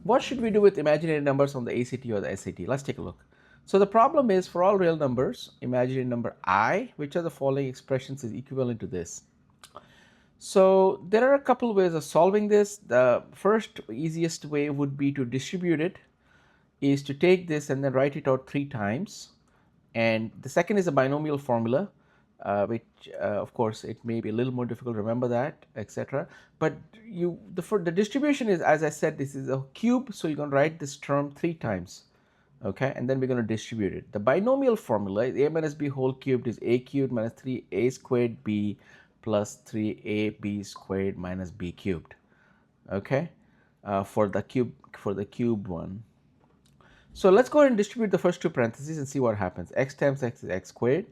What should we do with imaginary numbers on the ACT or the SAT? Let's take a look. So the problem is, for all real numbers, imaginary number I, which of the following expressions is equivalent to this? So there are a couple of ways of solving this. The first easiest way would be to distribute it, is to take this and then write it out 3 times. And the second is a binomial formula, which of course it may be a little more difficult to remember that, etc. But the distribution is, as I said, this is a cube, so you're going to write this term 3 times. Okay, and then we're going to distribute it. The binomial formula is a minus b whole cubed is a cubed minus 3a squared b plus 3ab squared minus b cubed. Okay, for the cube one. So let's go ahead and distribute the first two parentheses and see what happens. X times x is x squared,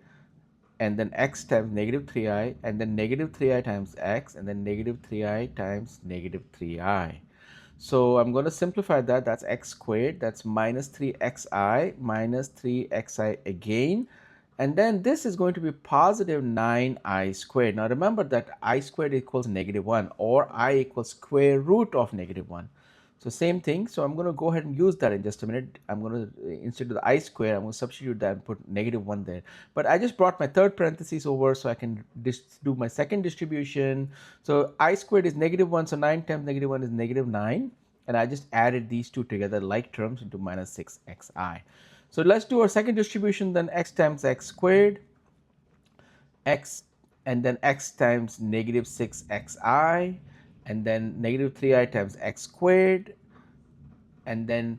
and then x times negative 3i, and then negative 3i times x, and then negative 3i times negative 3i. So I'm going to simplify that. That's x squared. That's minus 3xi minus 3xi again. And then this is going to be positive 9i squared. Now remember that I squared equals negative 1, or I equals square root of negative 1. So same thing. So I'm going to go ahead and use that in just a minute. I'm going to, instead of the I square, I'm going to substitute that and put negative 1 there. But I just brought my third parenthesis over so I can do my second distribution. So I squared is negative 1. So 9 times negative 1 is negative 9. And I just added these two together like terms into minus 6xi. So let's do our second distribution then. X times x squared, x, and then x times negative 6xi, and then negative 3i times x squared, and then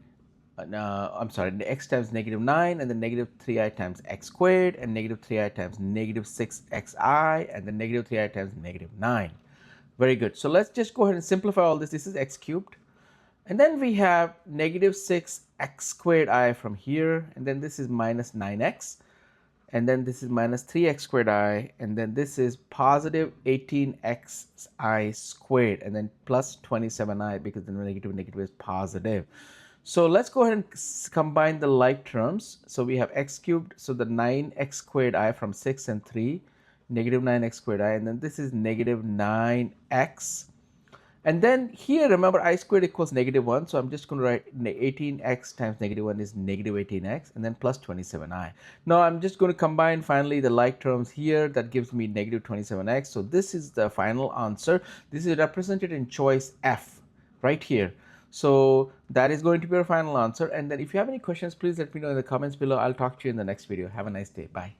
I'm sorry, x times negative 9, and then negative 3i times x squared, and negative 3i times negative 6xi, and then negative 3i times negative 9. Very good. So let's just go ahead and simplify all this. This is x cubed. And then we have negative 6x squared I from here, and then this is minus 9x, and then this is minus 3x squared I, and then this is positive 18xi squared, and then plus 27i, because the negative is positive. So let's go ahead and combine the like terms. So we have x cubed, so the 9x squared I from 6 and 3, negative 9x squared I, and then this is negative 9x. And then here, remember, I squared equals negative 1. So I'm just going to write 18x times negative 1 is negative 18x, and then plus 27i. Now I'm just going to combine finally the like terms here. That gives me negative 27x. So this is the final answer. This is represented in choice F right here. So that is going to be our final answer. And then if you have any questions, please let me know in the comments below. I'll talk to you in the next video. Have a nice day. Bye.